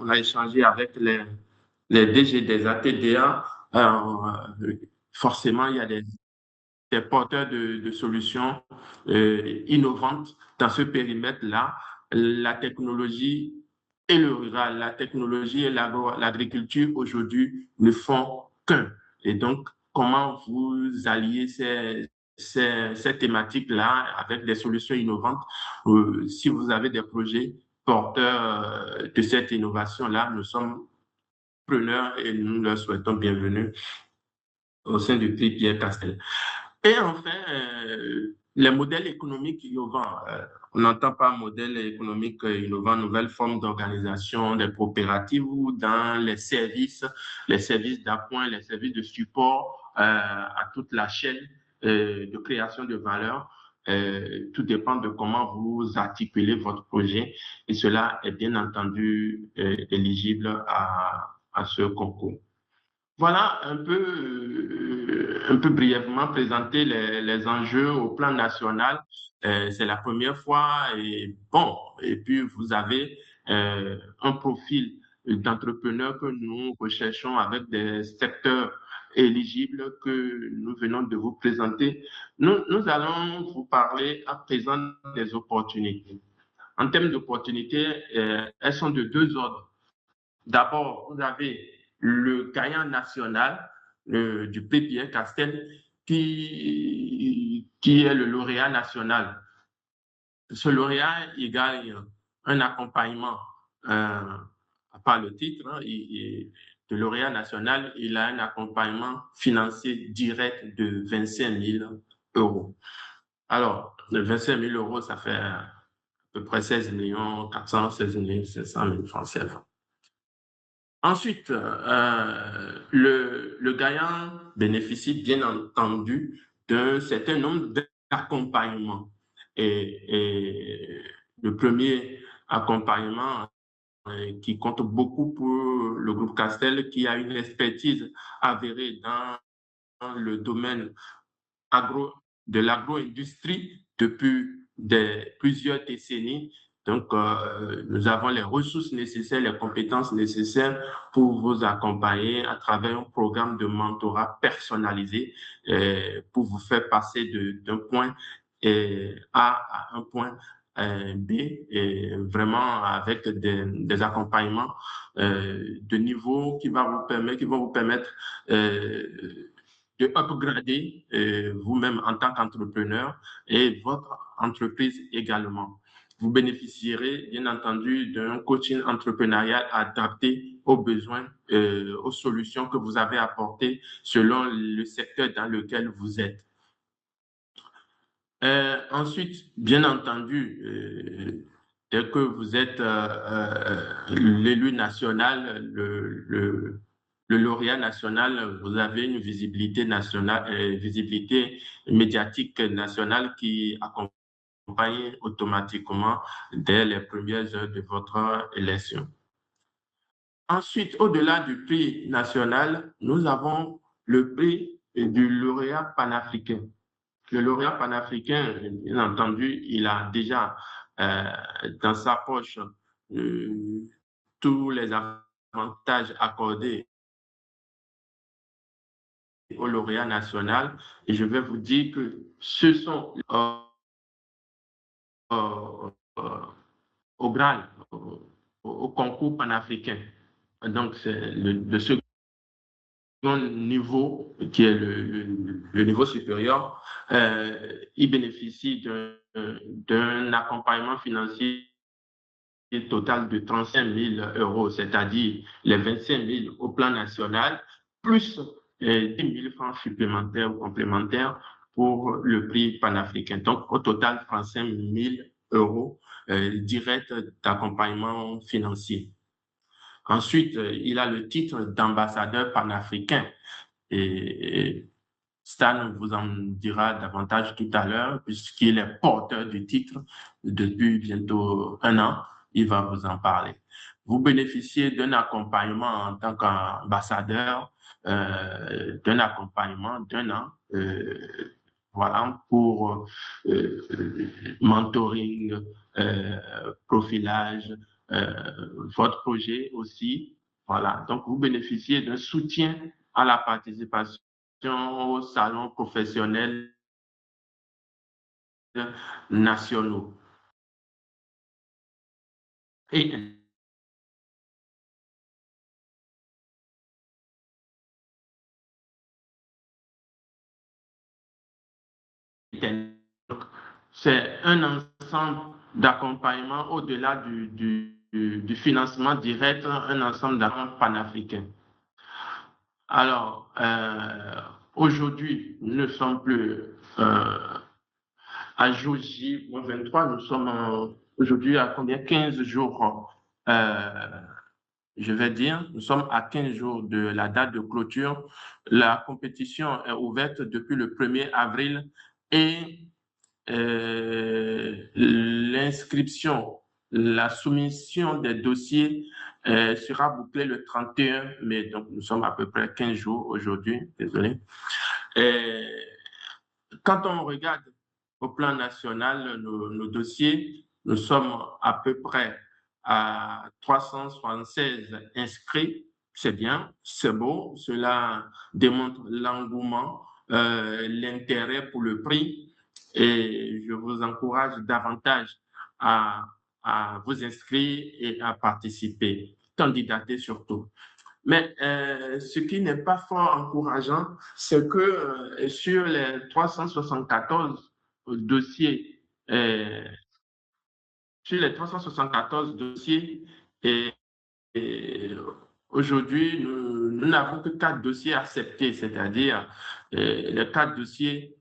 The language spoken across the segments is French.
on a échangé avec les DG des ATDA. Forcément, il y a des porteurs de solutions innovantes dans ce périmètre-là. La technologie et le rural, la technologie et l'agriculture aujourd'hui ne font qu'un. Et donc, comment vous alliez ces thématiques-là avec des solutions innovantes? Si vous avez des projets porteurs de cette innovation-là, nous sommes preneurs et nous leur souhaitons bienvenue au sein du prix Pierre Castel. Et enfin, les modèles économiques innovants. On n'entend pas modèle économique innovant, nouvelle forme d'organisation des coopératives ou dans les services d'appoint, les services de support à toute la chaîne de création de valeur. Tout dépend de comment vous articulez votre projet et cela est bien entendu éligible à ce concours. Voilà un peu brièvement présenter les enjeux au plan national. C'est la première fois et bon, et puis vous avez un profil d'entrepreneur que nous recherchons avec des secteurs éligibles que nous venons de vous présenter. Nous allons vous parler à présent des opportunités. En termes d'opportunités, elles sont de deux ordres. D'abord, vous avez le gagnant national du prix Pierre Castel qui est le lauréat national. Ce lauréat, il gagne un accompagnement, à part le titre, de lauréat national, il a un accompagnement financier direct de 25 000 euros. Alors, 25 000 euros, ça fait à peu près 16 416 500 000 francs CFA. Ensuite, le gagnant bénéficie bien entendu d'un certain nombre d'accompagnements. Et le premier accompagnement qui compte beaucoup pour le groupe Castel, qui a une expertise avérée dans le domaine de l'agro-industrie depuis plusieurs décennies. Donc, nous avons les ressources nécessaires, les compétences nécessaires pour vous accompagner à travers un programme de mentorat personnalisé pour vous faire passer d'un point A à un point B, et vraiment avec des accompagnements de niveau qui vont vous permettre de upgrader vous-même en tant qu'entrepreneur et votre entreprise également. Vous bénéficierez, bien entendu, d'un coaching entrepreneurial adapté aux besoins, aux solutions que vous avez apportées selon le secteur dans lequel vous êtes. Ensuite, bien entendu, dès que vous êtes l'élu national, le lauréat national, vous avez une visibilité nationale, visibilité médiatique nationale qui accompagne automatiquement dès les premières heures de votre élection. Ensuite, au-delà du prix national, nous avons le prix du lauréat panafricain. Le lauréat panafricain, bien entendu, il a déjà dans sa poche tous les avantages accordés au lauréat national. Et je vais vous dire que ce sont au Graal, au concours panafricain. Donc, c'est le second niveau, qui est le niveau supérieur, il bénéficie d'un accompagnement financier total de 35 000 euros, c'est-à-dire les 25 000 au plan national, plus 10 000 francs supplémentaires ou complémentaires pour le prix panafricain. Donc, au total, 35 000 euros direct d'accompagnement financier. Ensuite, il a le titre d'ambassadeur panafricain. Et Stan vous en dira davantage tout à l'heure, puisqu'il est porteur du titre depuis bientôt 1 an. Il va vous en parler. Vous bénéficiez d'un accompagnement en tant qu'ambassadeur, d'un accompagnement d'1 an, voilà, pour mentoring, profilage, votre projet aussi. Voilà, donc vous bénéficiez d'un soutien à la participation aux salons professionnels nationaux. Et c'est un ensemble d'accompagnement au-delà du financement direct, un ensemble d'accompagnement panafricain. Alors, aujourd'hui, nous ne sommes plus à jour J-23, nous sommes aujourd'hui à combien? 15 jours, je vais dire, nous sommes à 15 jours de la date de clôture. La compétition est ouverte depuis le 1er avril et l'inscription, la soumission des dossiers sera bouclée le 31 mai. Donc, nous sommes à peu près 15 jours aujourd'hui, désolé. Et quand on regarde au plan national nos dossiers, nous sommes à peu près à 376 inscrits. C'est bien, c'est beau. Cela démontre l'engouement, l'intérêt pour le prix. Et je vous encourage davantage à, à vous inscrire et à participer, candidater surtout. Mais ce qui n'est pas fort encourageant, c'est que sur les 374 dossiers, euh, sur les 374 dossiers, et, et aujourd'hui, nous n'avons que 4 dossiers acceptés, c'est-à-dire les 4 dossiers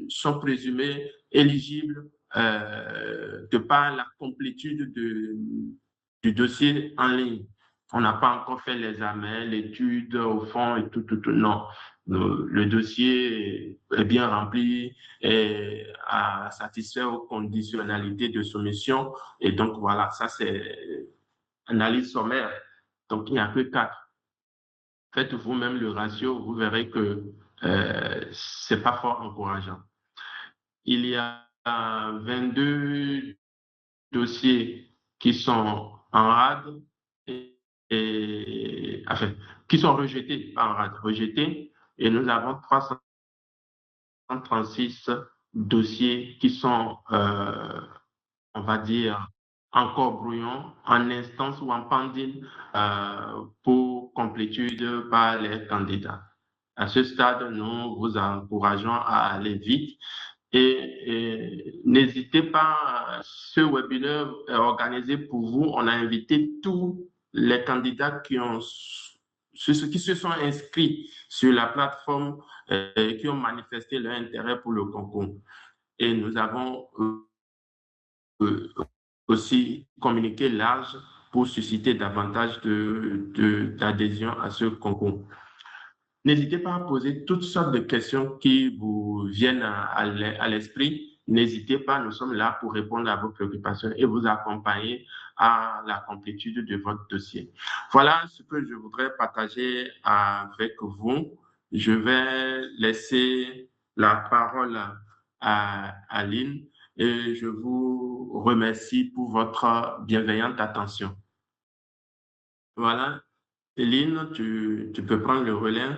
sont présumés éligibles de par la complétude du dossier en ligne. On n'a pas encore fait l'examen, l'étude au fond et tout. Non, le dossier est bien rempli et a satisfait aux conditionnalités de soumission. Et donc, voilà, ça, c'est analyse sommaire. Donc, il n'y a que 4. Faites vous-même le ratio, vous verrez que c'est pas fort encourageant. Il y a 22 dossiers qui sont en rade enfin, qui sont rejetés, pas en rade, rejetés, et nous avons 336 dossiers qui sont, on va dire, encore brouillons, en instance ou en pending pour complétude par les candidats. À ce stade, nous vous encourageons à aller vite et n'hésitez pas, ce webinaire est organisé pour vous. On a invité tous les candidats ceux qui se sont inscrits sur la plateforme, qui ont manifesté leur intérêt pour le concours. Et nous avons aussi communiqué large pour susciter davantage d'adhésion à ce concours. N'hésitez pas à poser toutes sortes de questions qui vous viennent à l'esprit. N'hésitez pas, nous sommes là pour répondre à vos préoccupations et vous accompagner à la complétude de votre dossier. Voilà ce que je voudrais partager avec vous. Je vais laisser la parole à Aline et je vous remercie pour votre bienveillante attention. Voilà, Eline, tu peux prendre le relais.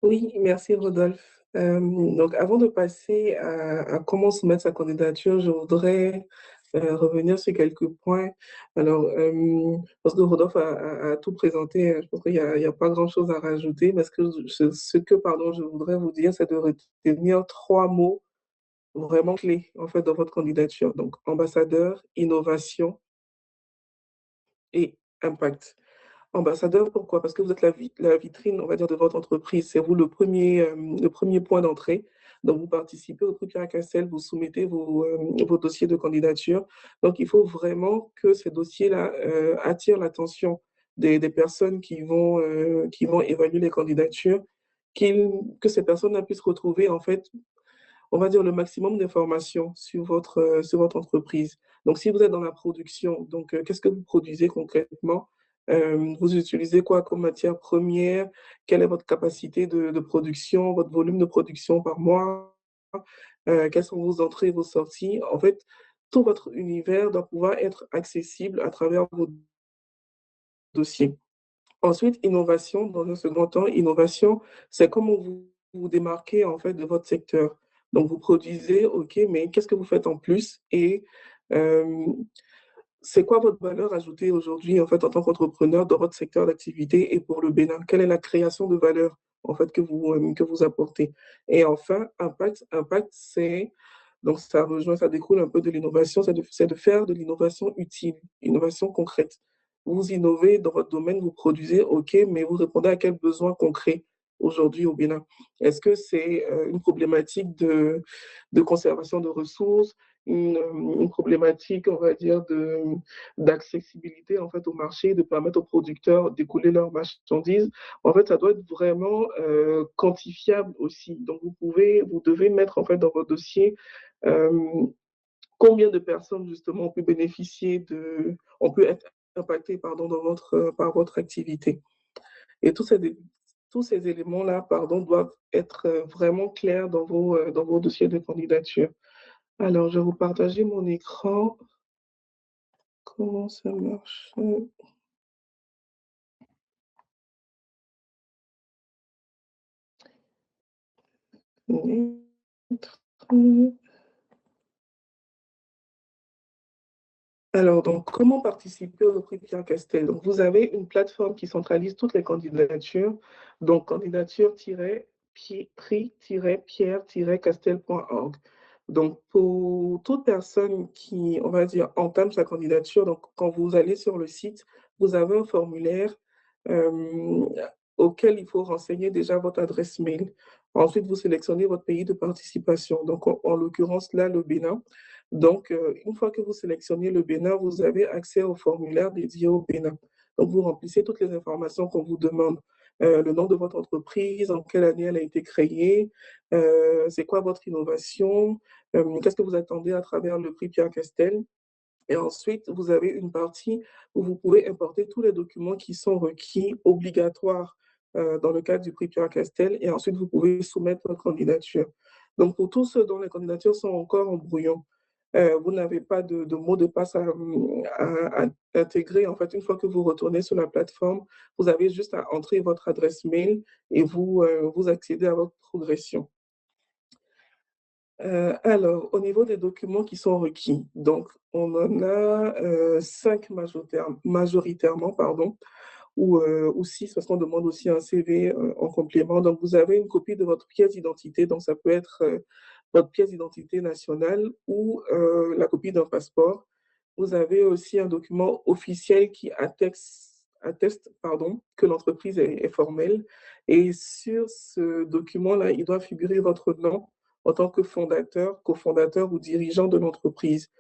Oui, merci Rodolphe. Donc, avant de passer à comment soumettre sa candidature, je voudrais revenir sur quelques points. Alors, parce que Rodolphe a tout présenté, je pense qu'il n'y a pas grand-chose à rajouter, parce que pardon, je voudrais vous dire, c'est de retenir 3 mots vraiment clés, en fait, dans votre candidature. Donc, ambassadeur, innovation et impact. Ambassadeur, pourquoi? Parce que vous êtes la vitrine, on va dire, de votre entreprise. C'est vous le premier point d'entrée. Donc, vous participez au prix Pierre Castell, vous soumettez vos dossiers de candidature. Donc, il faut vraiment que ces dossiers-là attirent l'attention des personnes qui vont évaluer les candidatures, que ces personnes-là puissent retrouver, en fait, on va dire, le maximum d'informations sur votre entreprise. Donc, si vous êtes dans la production, donc qu'est-ce que vous produisez concrètement? Vous utilisez quoi comme matière première? Quelle est votre capacité de production, votre volume de production par mois? Quelles sont vos entrées et vos sorties? En fait, tout votre univers doit pouvoir être accessible à travers vos dossiers. Ensuite, innovation, dans un second temps, innovation, c'est comment vous vous démarquez en fait de votre secteur. Donc, vous produisez, OK, mais qu'est-ce que vous faites en plus et euh, c'est quoi votre valeur ajoutée aujourd'hui en fait en tant qu'entrepreneur dans votre secteur d'activité et pour le Bénin? Quelle est la création de valeur en fait que vous apportez? Et enfin, impact, c'est donc ça rejoint, ça découle un peu de l'innovation, c'est de faire de l'innovation utile, innovation concrète. Vous innovez dans votre domaine, vous produisez, OK, mais vous répondez à quel besoin concret aujourd'hui au Bénin? Est-ce que c'est une problématique de conservation de ressources, une problématique, on va dire, d'accessibilité en fait au marché, de permettre aux producteurs d'écouler leurs marchandises? En fait, ça doit être vraiment quantifiable aussi. Donc, vous devez mettre en fait dans votre dossier euh, combien de personnes justement ont pu bénéficier ont pu être impactées pardon, par votre activité. Et tous ces éléments-là, pardon, doivent être vraiment clairs dans vos dossiers de candidature. Alors, je vais vous partager mon écran. Comment ça marche? Alors, donc, comment participer au prix Pierre Castel? Donc, vous avez une plateforme qui centralise toutes les candidatures. Donc, candidature-prix-pierre-castel.org. Donc, pour toute personne qui, on va dire, entame sa candidature, donc, quand vous allez sur le site, vous avez un formulaire euh, auquel il faut renseigner déjà votre adresse mail. Ensuite, vous sélectionnez votre pays de participation. Donc, en l'occurrence, là, le Bénin. Donc, une fois que vous sélectionnez le Bénin, vous avez accès au formulaire dédié au Bénin. Donc, vous remplissez toutes les informations qu'on vous demande. Le nom de votre entreprise, en quelle année elle a été créée, c'est quoi votre innovation, qu'est-ce que vous attendez à travers le prix Pierre Castel. Et ensuite, vous avez une partie où vous pouvez importer tous les documents qui sont requis, obligatoires dans le cadre du prix Pierre Castel. Et ensuite, vous pouvez soumettre votre candidature. Donc, pour tous ceux dont les candidatures sont encore en brouillon, vous n'avez pas de mot de passe à intégrer. En fait, une fois que vous retournez sur la plateforme, vous avez juste à entrer votre adresse mail et vous accédez à votre progression. Alors, au niveau des documents qui sont requis, donc on en a cinq majoritairement, pardon, ou six, parce qu'on demande aussi un CV en complément. Donc, vous avez une copie de votre pièce d'identité, donc ça peut être votre pièce d'identité nationale ou la copie d'un passeport. Vous avez aussi un document officiel qui atteste pardon, que l'entreprise est formelle. Et sur ce document-là, il doit figurer votre nom en tant que fondateur, cofondateur ou dirigeant de l'entreprise.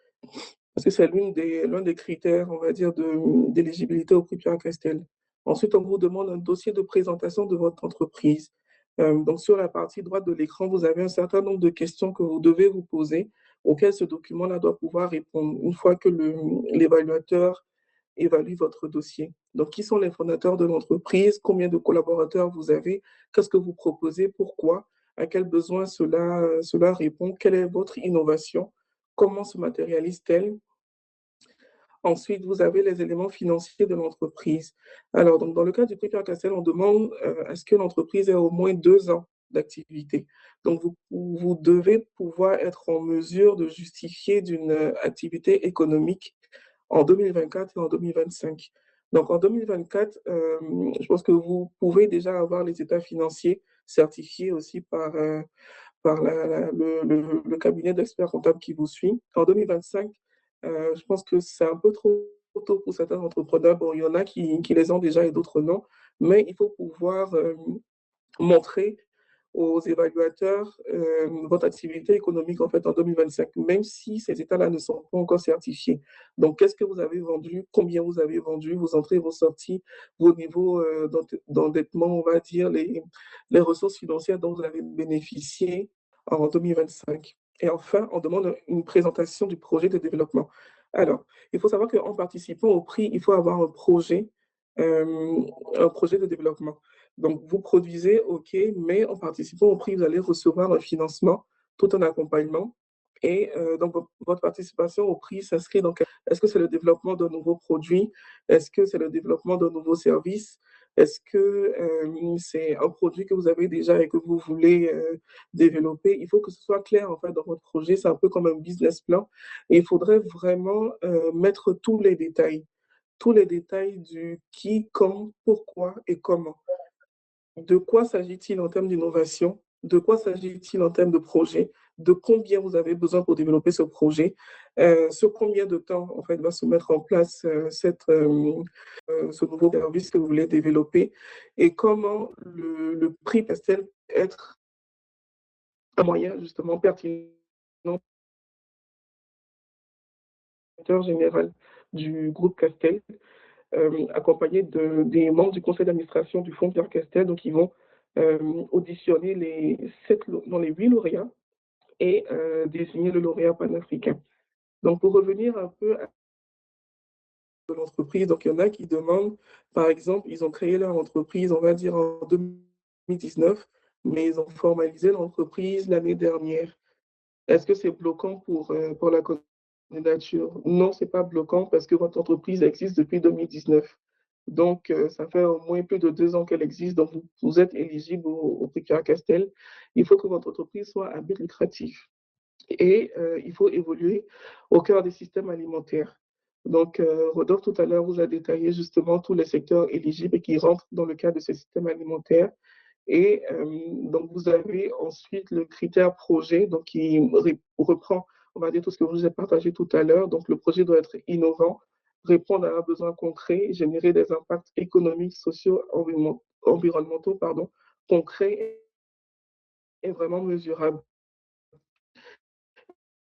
Parce que c'est l'un des critères, on va dire, d'éligibilité au prix Pierre Castel. Ensuite, on vous demande un dossier de présentation de votre entreprise. Donc, sur la partie droite de l'écran, vous avez un certain nombre de questions que vous devez vous poser, auxquelles ce document-là doit pouvoir répondre une fois que l'évaluateur évalue votre dossier. Donc, qui sont les fondateurs de l'entreprise? Combien de collaborateurs vous avez? Qu'est-ce que vous proposez? Pourquoi? À quel besoin cela répond? Quelle est votre innovation? Comment se matérialise-t-elle? Ensuite, vous avez les éléments financiers de l'entreprise. Alors, donc, dans le cas du prix Pierre Castel, on demande à ce que l'entreprise ait au moins 2 ans d'activité. Donc, vous devez pouvoir être en mesure de justifier d'une activité économique en 2024 et en 2025. Donc, en 2024, je pense que vous pouvez déjà avoir les états financiers certifiés aussi par le cabinet d'experts comptables qui vous suit. En 2025, je pense que c'est un peu trop tôt pour certains entrepreneurs. Bon, il y en a qui les ont déjà et d'autres non, mais il faut pouvoir montrer aux évaluateurs votre activité économique en fait en 2025, même si ces états-là ne sont pas encore certifiés. Donc, qu'est-ce que vous avez vendu, combien vous avez vendu, vos entrées, vos sorties, vos niveaux d'endettement, on va dire, les ressources financières dont vous avez bénéficié en 2025. Et enfin, on demande une présentation du projet de développement. Alors, il faut savoir qu'en participant au prix, il faut avoir un projet de développement. Donc, vous produisez, OK, mais en participant au prix, vous allez recevoir un financement, tout un accompagnement. Et donc, votre participation au prix s'inscrit dans est-ce que c'est le développement de nouveaux produits? Est-ce que c'est le développement de nouveaux services? Est-ce que c'est un produit que vous avez déjà et que vous voulez développer? Il faut que ce soit clair en fait dans votre projet. C'est un peu comme un business plan. Et il faudrait vraiment mettre tous les détails du qui, quand, pourquoi et comment. De quoi s'agit-il en termes d'innovation? De quoi s'agit-il en termes de projet? De combien vous avez besoin pour développer ce projet? Sur combien de temps, en fait, va se mettre en place ce nouveau service que vous voulez développer? Et comment le prix peut-il être un moyen, justement, pertinent général du groupe Castel, accompagné des membres du conseil d'administration du Fonds Pierre Castel. Donc, ils vont auditionner les 8 lauréats et désigner le lauréat panafricain. Donc, pour revenir un peu à l'entreprise, donc il y en a qui demandent, par exemple, ils ont créé leur entreprise, on va dire en 2019, mais ils ont formalisé l'entreprise l'année dernière. Est-ce que c'est bloquant pour la candidature? Non, ce n'est pas bloquant parce que votre entreprise existe depuis 2019. Donc, ça fait au moins plus de 2 ans qu'elle existe, donc vous êtes éligible au prix Pierre Castel. Il faut que votre entreprise soit à but lucratif et il faut évoluer au cœur des systèmes alimentaires. Donc, Rodolphe, tout à l'heure, vous a détaillé justement tous les secteurs éligibles et qui rentrent dans le cadre de ces systèmes alimentaires. Et donc, vous avez ensuite le critère projet, donc qui reprend, on va dire, tout ce que vous avez partagé tout à l'heure. Donc, le projet doit être innovant, répondre à un besoin concret, générer des impacts économiques, sociaux, environnementaux, concrets et vraiment mesurables.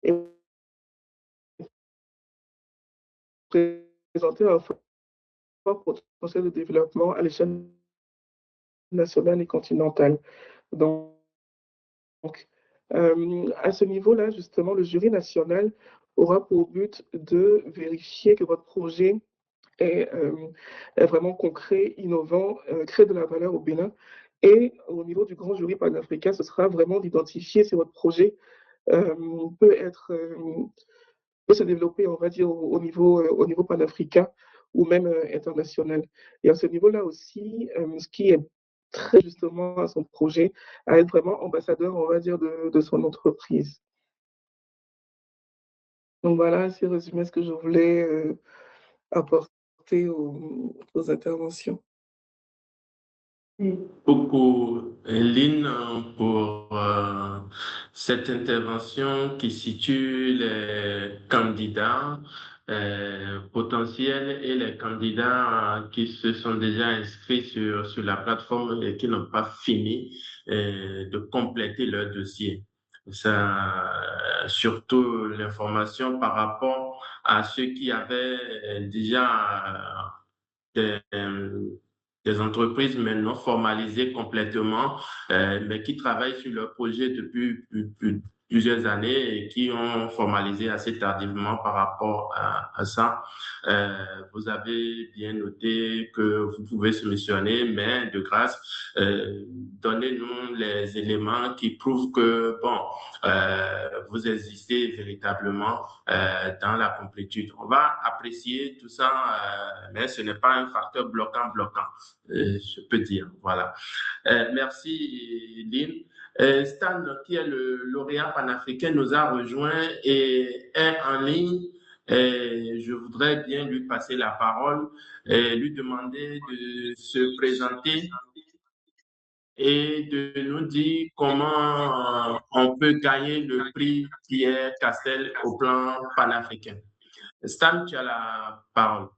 Et présenter un fort potentiel de développement à l'échelle nationale et continentale. Donc, à ce niveau-là, justement, le jury national aura pour but de vérifier que votre projet est, est vraiment concret, innovant, crée de la valeur au Bénin. Et au niveau du grand jury panafricain, ce sera vraiment d'identifier si votre projet euh, peut être, peut se développer, on va dire, au niveau panafricain ou même international. Et à ce niveau-là aussi, ce qui est très justement à son projet, à être vraiment ambassadeur, on va dire, de son entreprise. Donc voilà, c'est résumé ce que je voulais apporter aux interventions. Beaucoup, Lynn, pour cette intervention qui situe les candidats potentiels et les candidats qui se sont déjà inscrits sur la plateforme et qui n'ont pas fini de compléter leur dossier. Ça, surtout l'information par rapport à ceux qui avaient déjà des entreprises mais non formalisées complètement, mais qui travaillent sur leur projet depuis plusieurs années et qui ont formalisé assez tardivement par rapport à ça. Vous avez bien noté que vous pouvez soumissionner, mais de grâce, donnez-nous les éléments qui prouvent que, bon, vous existez véritablement dans la complétude. On va apprécier tout ça, mais ce n'est pas un facteur bloquant, je peux dire. Voilà. Merci, Lynn. Stan, qui est le lauréat panafricain, nous a rejoint et est en ligne. Et je voudrais bien lui passer la parole et lui demander de se présenter et de nous dire comment on peut gagner le prix Pierre Castel au plan panafricain. Stan, tu as la parole.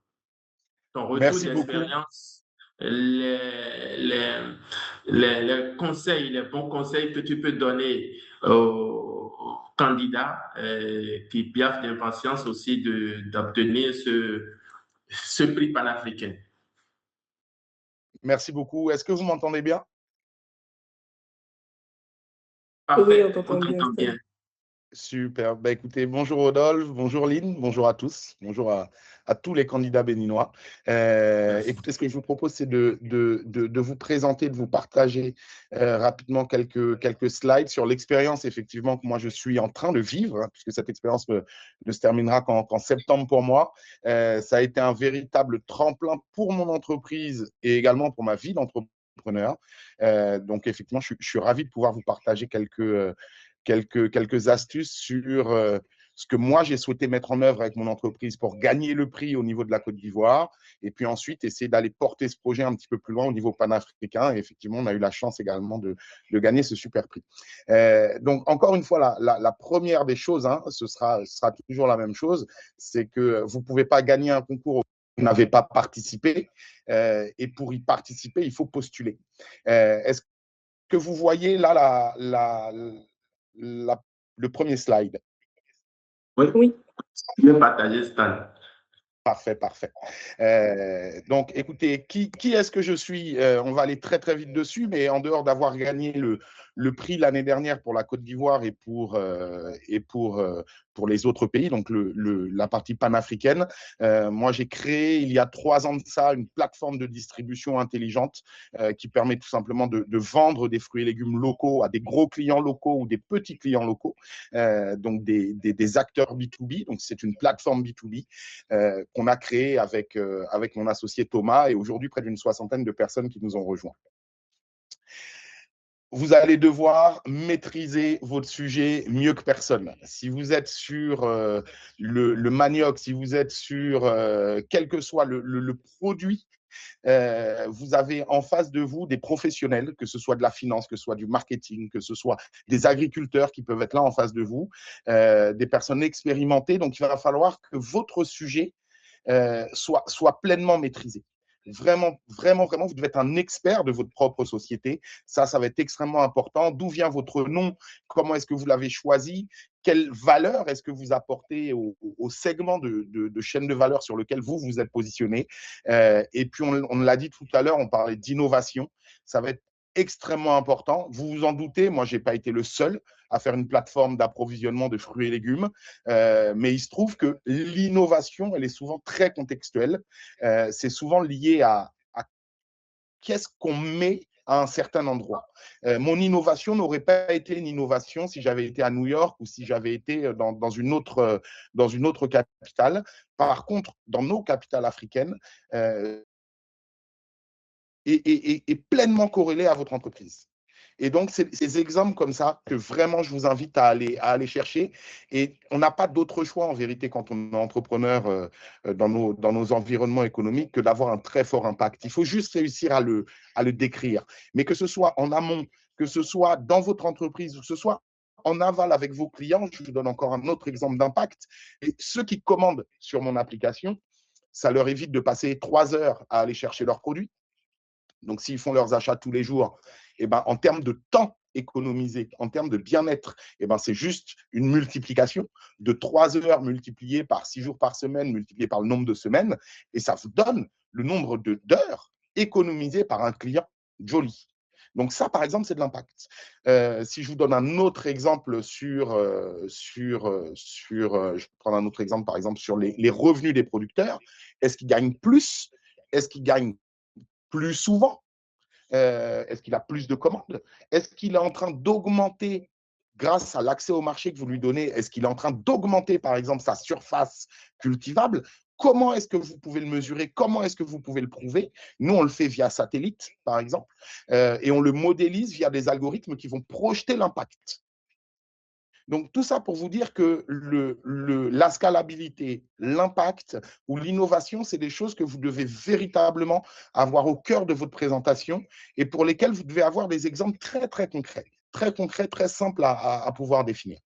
Ton retour d'expérience, les conseils, les bons conseils que tu peux donner aux candidats qui piaffent d'impatience aussi d'obtenir ce prix panafricain. Merci beaucoup. Est-ce que vous m'entendez bien? Parfait, Oui, on t'entend bien. Super. Bah, écoutez, bonjour Rodolphe, bonjour Lynn, bonjour à tous, bonjour à tous les candidats béninois. Merci. Écoutez, ce que je vous propose, c'est de vous présenter, de vous partager rapidement quelques slides sur l'expérience, effectivement, que moi je suis en train de vivre, hein, puisque cette expérience ne se terminera qu'en septembre pour moi. Ça a été un véritable tremplin pour mon entreprise et également pour ma vie d'entrepreneur. Donc, effectivement, je suis ravi de pouvoir vous partager quelques astuces sur ce que moi, j'ai souhaité mettre en œuvre avec mon entreprise pour gagner le prix au niveau de la Côte d'Ivoire et puis ensuite essayer d'aller porter ce projet un petit peu plus loin au niveau panafricain. Et effectivement, on a eu la chance également de gagner ce super prix. Donc, encore une fois, la première des choses, hein, ce sera toujours la même chose, c'est que vous ne pouvez pas gagner un concours auquel vous n'avez pas participé. Et pour y participer, il faut postuler. Est-ce que vous voyez là le premier slide? Oui, Oui. je vais partager Stan. Parfait, parfait. Donc, écoutez, qui est-ce que je suis? On va aller très, très vite dessus, mais en dehors d'avoir gagné le prix l'année dernière pour la Côte d'Ivoire et pour les autres pays, donc la partie panafricaine, moi, j'ai créé il y a 3 ans de ça une plateforme de distribution intelligente qui permet tout simplement de vendre des fruits et légumes locaux à des gros clients locaux ou des petits clients locaux, donc des acteurs B2B. Donc, c'est une plateforme B2B qu'on a créé avec mon associé Thomas et aujourd'hui près d'une 60aine de personnes qui nous ont rejoints. Vous allez devoir maîtriser votre sujet mieux que personne. Si vous êtes sur le manioc, si vous êtes sur quel que soit le produit, vous avez en face de vous des professionnels, que ce soit de la finance, que ce soit du marketing, que ce soit des agriculteurs qui peuvent être là en face de vous, des personnes expérimentées. Donc, il va falloir que votre sujet soit pleinement maîtrisé. Vraiment, vraiment, vraiment, vous devez être un expert de votre propre société. Ça va être extrêmement important. D'où vient votre nom? Comment est-ce que vous l'avez choisi? Quelle valeur est-ce que vous apportez au segment de chaîne de valeur sur lequel vous êtes positionné? Et puis, on l'a dit tout à l'heure, on parlait d'innovation. Ça va être extrêmement important. Vous vous en doutez, moi, je n'ai pas été le seul à faire une plateforme d'approvisionnement de fruits et légumes. Mais il se trouve que l'innovation, elle est souvent très contextuelle. C'est souvent lié à qu'est-ce qu'on met à un certain endroit. Mon innovation n'aurait pas été une innovation si j'avais été à New York ou si j'avais été dans une autre capitale. Par contre, dans nos capitales africaines, est pleinement corrélé à votre entreprise. Et donc, c'est ces exemples comme ça que vraiment je vous invite à aller chercher. Et on n'a pas d'autre choix en vérité quand on est entrepreneur dans nos environnements économiques que d'avoir un très fort impact. Il faut juste réussir à le décrire. Mais que ce soit en amont, que ce soit dans votre entreprise, ou que ce soit en aval avec vos clients, je vous donne encore un autre exemple d'impact. Et ceux qui commandent sur mon application, ça leur évite de passer 3 heures à aller chercher leurs produits. Donc, s'ils font leurs achats tous les jours, eh ben, en termes de temps économisé, en termes de bien-être, eh ben, c'est juste une multiplication de 3 heures multipliées par 6 jours par semaine, multipliées par le nombre de semaines, et ça vous donne le nombre d'heures économisées par un client joli. Donc ça, par exemple, c'est de l'impact. Si je vous donne un autre exemple je vais prendre un autre exemple, par exemple, sur les revenus des producteurs, est-ce qu'ils gagnent plus? Est-ce qu'ils gagnent plus souvent? Est-ce qu'il a plus de commandes? Est-ce qu'il est en train d'augmenter, grâce à l'accès au marché que vous lui donnez, est-ce qu'il est en train d'augmenter, par exemple, sa surface cultivable? Comment est-ce que vous pouvez le mesurer? Comment est-ce que vous pouvez le prouver? Nous, on le fait via satellite, par exemple, et on le modélise via des algorithmes qui vont projeter l'impact. Donc, tout ça pour vous dire que la scalabilité, l'impact ou l'innovation, c'est des choses que vous devez véritablement avoir au cœur de votre présentation et pour lesquelles vous devez avoir des exemples très, très concrets, très simples à pouvoir définir.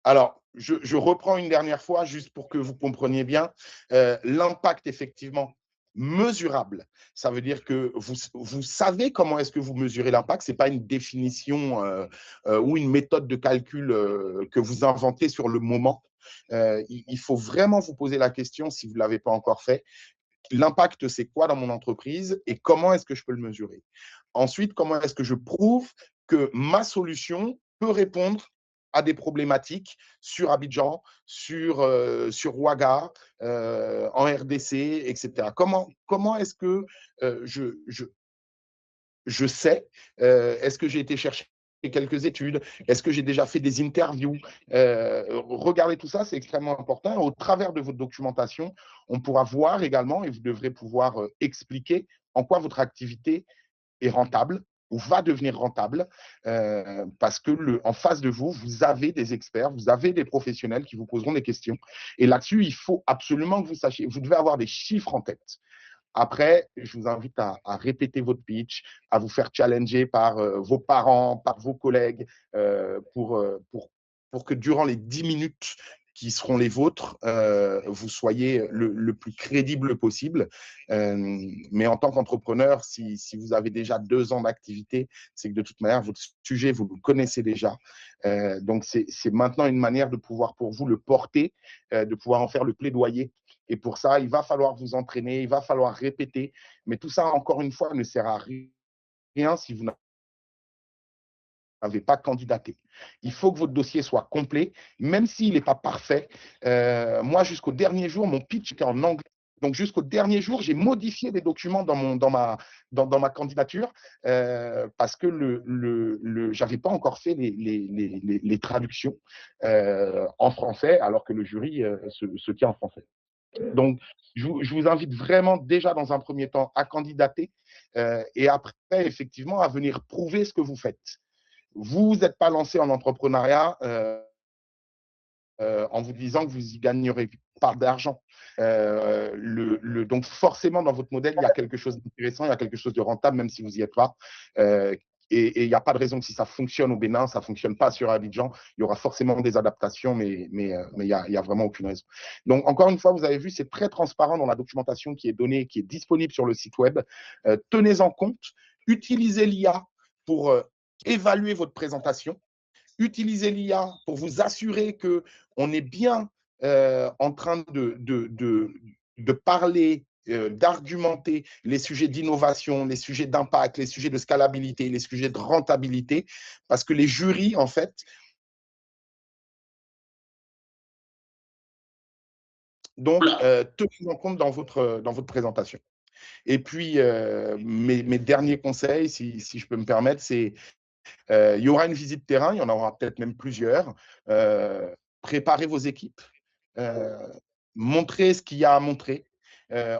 Alors, je reprends une dernière fois, juste pour que vous compreniez bien. L'impact, effectivement, mesurable, ça veut dire que vous savez comment est-ce que vous mesurez l'impact. Ce n'est pas une définition ou une méthode de calcul que vous inventez sur le moment. Il faut vraiment vous poser la question, si vous ne l'avez pas encore fait, l'impact, c'est quoi dans mon entreprise et comment est-ce que je peux le mesurer? Ensuite, comment est-ce que je prouve que ma solution peut répondre à des problématiques sur Abidjan, sur Ouaga, en RDC, etc. Comment est-ce que je sais, est-ce que j'ai été chercher quelques études, est-ce que j'ai déjà fait des interviews, regardez tout ça, c'est extrêmement important. Au travers de votre documentation, on pourra voir également, et vous devrez pouvoir expliquer en quoi votre activité est rentable ou va devenir rentable, parce que en face de vous, vous avez des experts, vous avez des professionnels qui vous poseront des questions. Et là-dessus, il faut absolument que vous sachiez, vous devez avoir des chiffres en tête. Après, je vous invite à répéter votre pitch, à vous faire challenger par vos parents, par vos collègues, pour que durant les 10 minutes qui seront les vôtres, vous soyez le plus crédible possible. Mais en tant qu'entrepreneur, si vous avez déjà 2 ans d'activité, c'est que de toute manière, votre sujet, vous le connaissez déjà. Donc, c'est maintenant une manière de pouvoir, pour vous, le porter, de pouvoir en faire le plaidoyer. Et pour ça, il va falloir vous entraîner, il va falloir répéter. Mais tout ça, encore une fois, ne sert à rien si vous n'avez pas candidaté. Il faut que votre dossier soit complet, même s'il n'est pas parfait. Moi, jusqu'au dernier jour, mon pitch était en anglais. Donc, jusqu'au dernier jour, j'ai modifié des documents dans ma candidature parce que je n'avais pas encore fait les traductions en français, alors que le jury se tient en français. Donc, je vous invite vraiment déjà dans un premier temps à candidater et après, effectivement, à venir prouver ce que vous faites. Vous n'êtes pas lancé en entrepreneuriat en vous disant que vous y gagnerez pas d'argent. Donc, forcément, dans votre modèle, il y a quelque chose d'intéressant, il y a quelque chose de rentable, même si vous n'y êtes pas. Et il n'y a pas de raison que si ça fonctionne au Bénin, ça ne fonctionne pas sur Abidjan. Il y aura forcément des adaptations, mais il y a vraiment aucune raison. Donc, encore une fois, vous avez vu, c'est très transparent dans la documentation qui est donnée, qui est disponible sur le site web. Tenez-en compte, utilisez l'IA pour évaluer votre présentation. Utilisez l'IA pour vous assurer qu'on est bien en train de parler, d'argumenter les sujets d'innovation, les sujets d'impact, les sujets de scalabilité, les sujets de rentabilité, parce que les jurys, en fait, donc, tenez en compte dans votre présentation. Et puis, mes derniers conseils, si je peux me permettre, c'est il y aura une visite terrain, il y en aura peut-être même plusieurs. Préparez vos équipes. Montrer ce qu'il y a à montrer.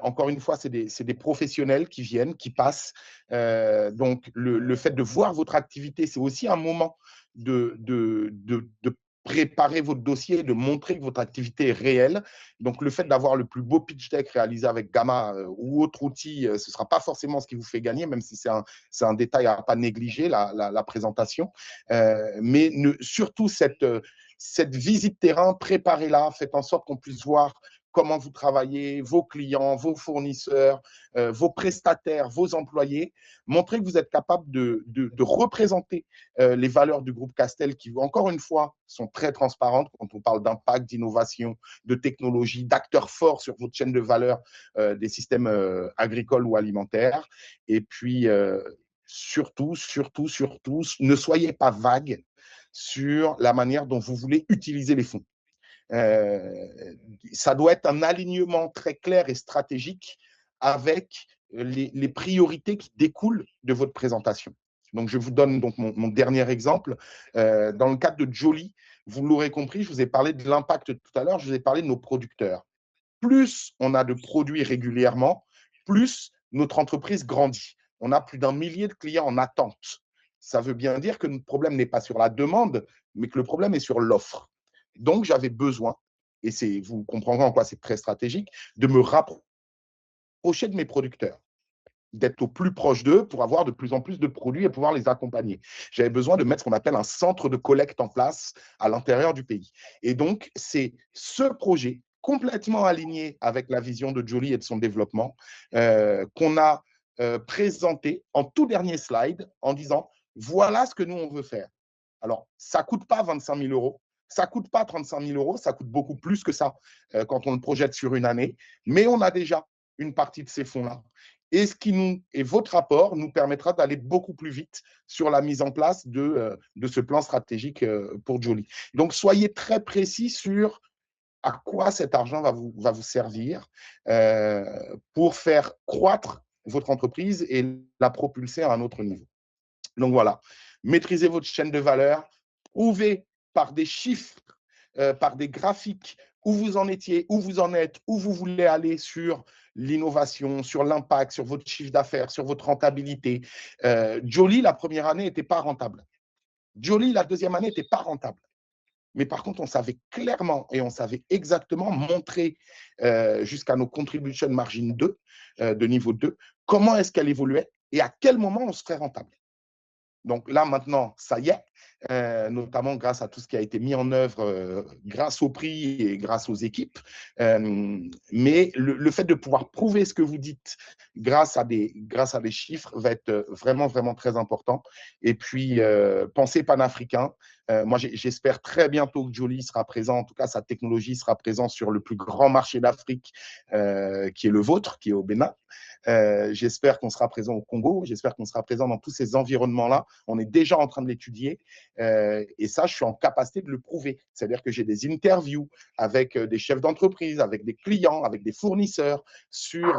Encore une fois, c'est des professionnels qui viennent, qui passent. Donc, le fait de voir votre activité, c'est aussi un moment de préparer votre dossier, de montrer que votre activité est réelle. Donc, le fait d'avoir le plus beau pitch deck réalisé avec Gamma ou autre outil, ce ne sera pas forcément ce qui vous fait gagner, même si c'est un détail à ne pas négliger, la présentation. Mais surtout, cette visite terrain, préparez-la, faites en sorte qu'on puisse voir comment vous travaillez, vos clients, vos fournisseurs, vos prestataires, vos employés. Montrez que vous êtes capable de représenter les valeurs du groupe Castel qui, encore une fois, sont très transparentes quand on parle d'impact, d'innovation, de technologie, d'acteurs forts sur votre chaîne de valeur des systèmes agricoles ou alimentaires. Et puis, surtout, ne soyez pas vague sur la manière dont vous voulez utiliser les fonds. Ça doit être un alignement très clair et stratégique avec les priorités qui découlent de votre présentation. Donc, je vous donne donc mon dernier exemple. Dans le cadre de Joly, vous l'aurez compris, je vous ai parlé de l'impact tout à l'heure, je vous ai parlé de nos producteurs. Plus on a de produits régulièrement, plus notre entreprise grandit. On a plus d'1 millier de clients en attente. Ça veut bien dire que le problème n'est pas sur la demande, mais que le problème est sur l'offre. Donc, j'avais besoin, et vous comprendrez en quoi c'est très stratégique, de me rapprocher de mes producteurs, d'être au plus proche d'eux pour avoir de plus en plus de produits et pouvoir les accompagner. J'avais besoin de mettre ce qu'on appelle un centre de collecte en place à l'intérieur du pays. Et donc, c'est ce projet complètement aligné avec la vision de Joly et de son développement qu'on a présenté en tout dernier slide en disant « Voilà ce que nous, on veut faire ». Alors, ça ne coûte pas 25 000 euros, ça ne coûte pas 35 000 euros, ça coûte beaucoup plus que ça quand on le projette sur une année, mais on a déjà une partie de ces fonds-là. et votre apport nous permettra d'aller beaucoup plus vite sur la mise en place de ce plan stratégique pour Jolly. Donc, soyez très précis sur à quoi cet argent va vous servir pour faire croître votre entreprise et la propulser à un autre niveau. Donc voilà, maîtrisez votre chaîne de valeur, prouvez par des chiffres, par des graphiques où vous en étiez, où vous en êtes, où vous voulez aller sur l'innovation, sur l'impact, sur votre chiffre d'affaires, sur votre rentabilité. Jolly, la première année, n'était pas rentable. Jolly, la deuxième année, n'était pas rentable. Mais par contre, on savait clairement et on savait exactement montrer jusqu'à nos contribution margin 2, de niveau 2, comment est-ce qu'elle évoluait et à quel moment on serait rentable. Donc là, maintenant, ça y est, notamment grâce à tout ce qui a été mis en œuvre grâce au prix et grâce aux équipes. Mais le fait de pouvoir prouver ce que vous dites grâce à des chiffres va être vraiment, vraiment très important. Et puis, pensez panafricain. Moi, j'espère très bientôt que Jolly sera présent, en tout cas, sa technologie sera présente sur le plus grand marché d'Afrique, qui est le vôtre, qui est au Bénin. J'espère qu'on sera présent au Congo, j'espère qu'on sera présent dans tous ces environnements-là. On est déjà en train de l'étudier et ça, je suis en capacité de le prouver. C'est-à-dire que j'ai des interviews avec des chefs d'entreprise, avec des clients, avec des fournisseurs sur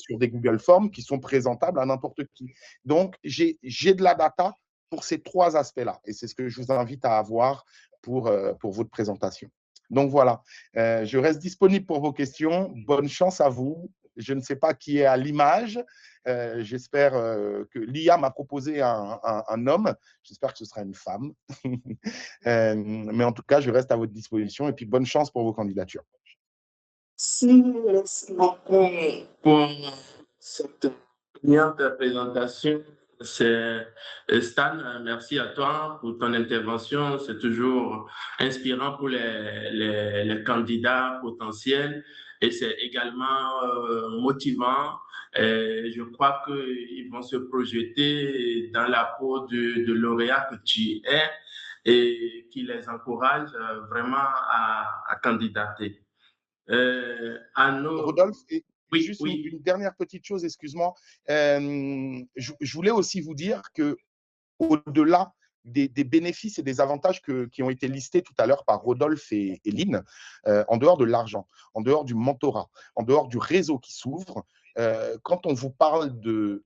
des Google Forms qui sont présentables à n'importe qui. Donc, j'ai de la data pour ces trois aspects-là et c'est ce que je vous invite à avoir pour votre présentation. Donc voilà, je reste disponible pour vos questions. Bonne chance à vous. Je ne sais pas qui est à l'image. J'espère que l'IA m'a proposé un homme. J'espère que ce sera une femme. Mais en tout cas, je reste à votre disposition. Et puis, bonne chance pour vos candidatures. Merci beaucoup pour cette brillante présentation. Stan, merci à toi pour ton intervention. C'est toujours inspirant pour les candidats potentiels et c'est également motivant. Et je crois qu'ils vont se projeter dans la peau de lauréat que tu es et qui les encourage vraiment à candidater. Rodolphe, oui, juste oui. une dernière petite chose, excuse-moi. Je voulais aussi vous dire que au-delà des bénéfices et des avantages qui ont été listés tout à l'heure par Rodolphe et Lynn, en dehors de l'argent, en dehors du mentorat, en dehors du réseau qui s'ouvre, quand on vous parle de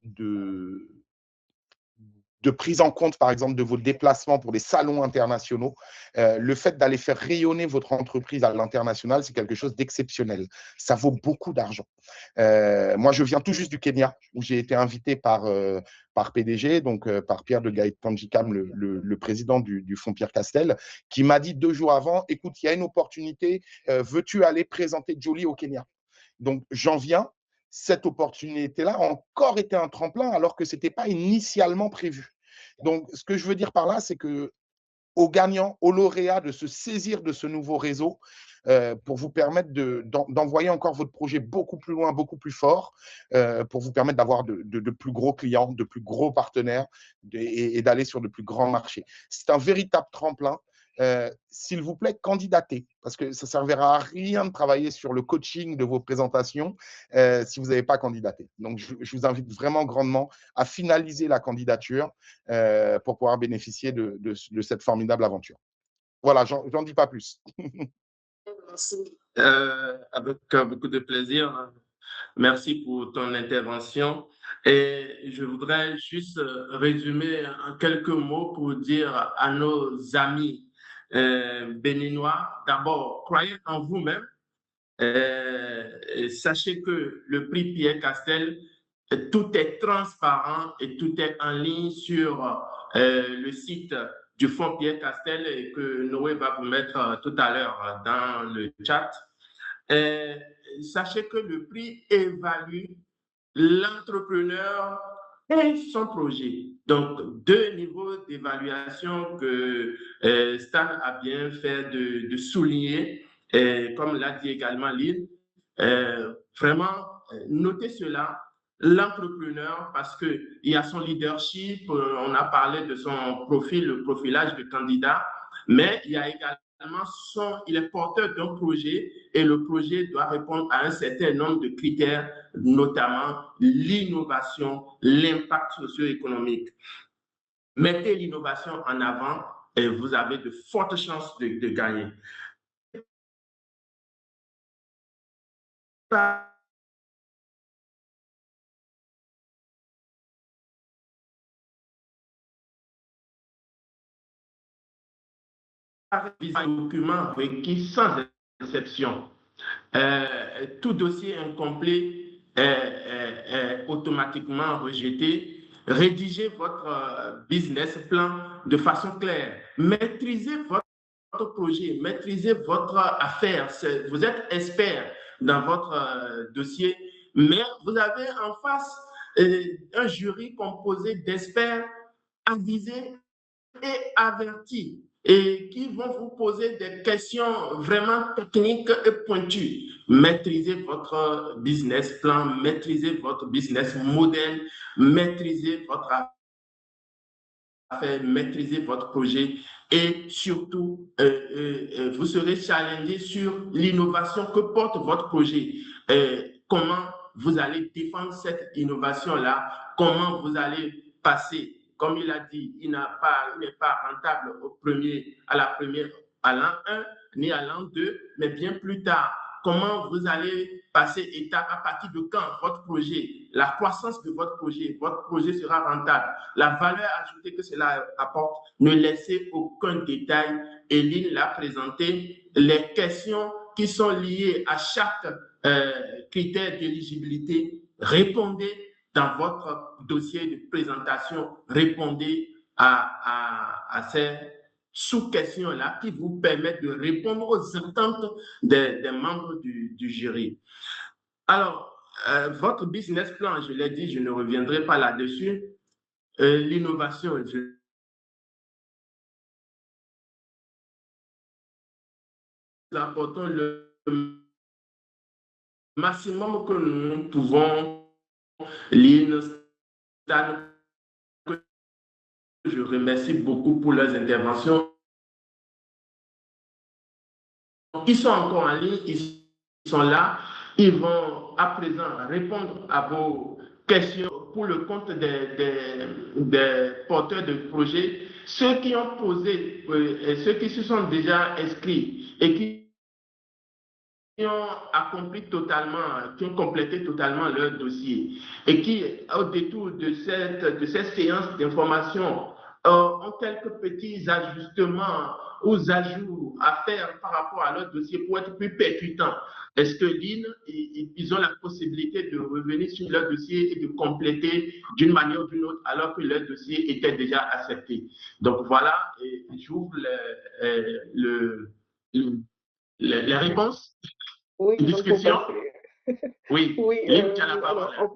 prise en compte, par exemple, de vos déplacements pour des salons internationaux, le fait d'aller faire rayonner votre entreprise à l'international, c'est quelque chose d'exceptionnel. Ça vaut beaucoup d'argent. Moi, je viens tout juste du Kenya, où j'ai été invité par PDG, donc par Pierre de Gaëtan-Jikam, le président du fonds Pierre Castel, qui m'a dit 2 jours avant, écoute, il y a une opportunité, veux-tu aller présenter Jolly au Kenya? Donc, j'en viens. Cette opportunité-là a encore été un tremplin alors que ce n'était pas initialement prévu. Donc, ce que je veux dire par là, c'est que aux gagnants, aux lauréats de se saisir de ce nouveau réseau pour vous permettre d'envoyer encore votre projet beaucoup plus loin, beaucoup plus fort, pour vous permettre d'avoir de plus gros clients, de plus gros partenaires et d'aller sur de plus grands marchés. C'est un véritable tremplin. S'il vous plaît, candidatez, parce que ça ne servira à rien de travailler sur le coaching de vos présentations si vous n'avez pas candidaté. Donc, je vous invite vraiment grandement à finaliser la candidature pour pouvoir bénéficier de cette formidable aventure. Voilà, j'en dis pas plus. Merci. Avec beaucoup de plaisir. Merci pour ton intervention. Et je voudrais juste résumer en quelques mots pour dire à nos amis béninois, d'abord, croyez en vous-même. Sachez que le prix Pierre Castel, tout est transparent et tout est en ligne sur le site du fonds Pierre Castel et que Noé va vous mettre tout à l'heure dans le chat. Sachez que le prix évalue l'entrepreneur et son projet. Donc, 2 niveaux d'évaluation que Stan a bien fait de souligner, comme l'a dit également Lynn. Vraiment, notez cela. L'entrepreneur, parce qu'il y a son leadership, on a parlé de son profil, le profilage de candidat, mais il y a également il est porteur d'un projet et le projet doit répondre à un certain nombre de critères, notamment l'innovation, l'impact socio-économique. Mettez l'innovation en avant et vous avez de fortes chances de gagner. Un document requis sans exception. Tout dossier incomplet est automatiquement rejeté. Rédigez votre business plan de façon claire. Maîtrisez votre projet, maîtrisez votre affaire. Vous êtes expert dans votre dossier, mais vous avez en face un jury composé d'experts avisés et avertis et qui vont vous poser des questions vraiment techniques et pointues. Maîtrisez votre business plan, maîtrisez votre business model, maîtrisez votre affaire, maîtrisez votre projet et surtout, vous serez challengé sur l'innovation que porte votre projet. Comment vous allez défendre cette innovation-là, comment vous allez passer. Comme il a dit, il n'est pas rentable à l'an 1 ni à l'an 2, mais bien plus tard. Comment vous allez passer étape à partir de quand votre projet, la croissance de votre projet sera rentable, la valeur ajoutée que cela apporte. Ne laissez aucun détail. Eline l'a présenté, les questions qui sont liées à chaque critère d'éligibilité, répondez dans votre dossier de présentation, répondez à ces sous-questions-là qui vous permettent de répondre aux attentes des membres du jury. Alors, votre business plan, je l'ai dit, je ne reviendrai pas là-dessus. L'innovation, nous apportons le maximum que nous pouvons. Lynn, Stan, je remercie beaucoup pour leurs interventions. Ils sont encore en ligne, ils sont là. Ils vont à présent répondre à vos questions pour le compte des porteurs de projets. Ceux qui ont posé, ceux qui se sont déjà inscrits et qui ont accompli totalement, qui ont complété totalement leur dossier et qui, au détour de cette séance d'information, ont quelques petits ajustements ou ajouts à faire par rapport à leur dossier pour être plus percutant. Est-ce que Lynn, ils ont la possibilité de revenir sur leur dossier et de compléter d'une manière ou d'une autre alors que leur dossier était déjà accepté? Donc voilà, j'ouvre les réponses. Oui, discussion. Oui, oui, tu as la parole. alors,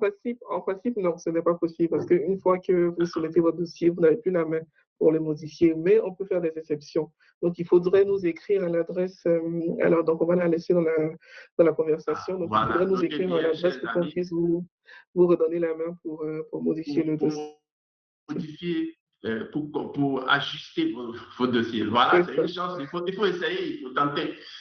en principe, non, ce n'est pas possible parce qu'une fois que vous soumettez votre dossier, vous n'avez plus la main pour le modifier, mais on peut faire des exceptions. Donc, il faudrait nous écrire à l'adresse, alors, donc, on va la laisser dans la conversation. Donc, voilà, il faudrait nous écrire à l'adresse pour qu'on puisse vous redonner la main pour modifier le dossier. Modifier, pour ajuster vos dossiers. Voilà, c'est une chance. Il faut essayer, il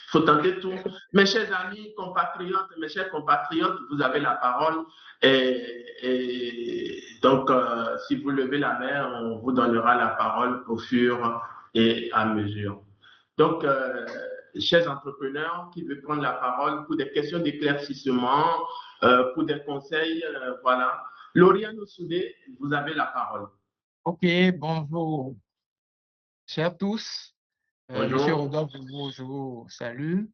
faut tenter tout. Mes chers amis, compatriotes, mes chers compatriotes, vous avez la parole. Et donc, si vous levez la main, on vous donnera la parole au fur et à mesure. Donc, chers entrepreneurs qui veulent prendre la parole pour des questions d'éclaircissement, pour des conseils, voilà. Lauriane Soudé, vous avez la parole. Ok, bonjour, chers tous. Monsieur Rodolphe, je vous salue.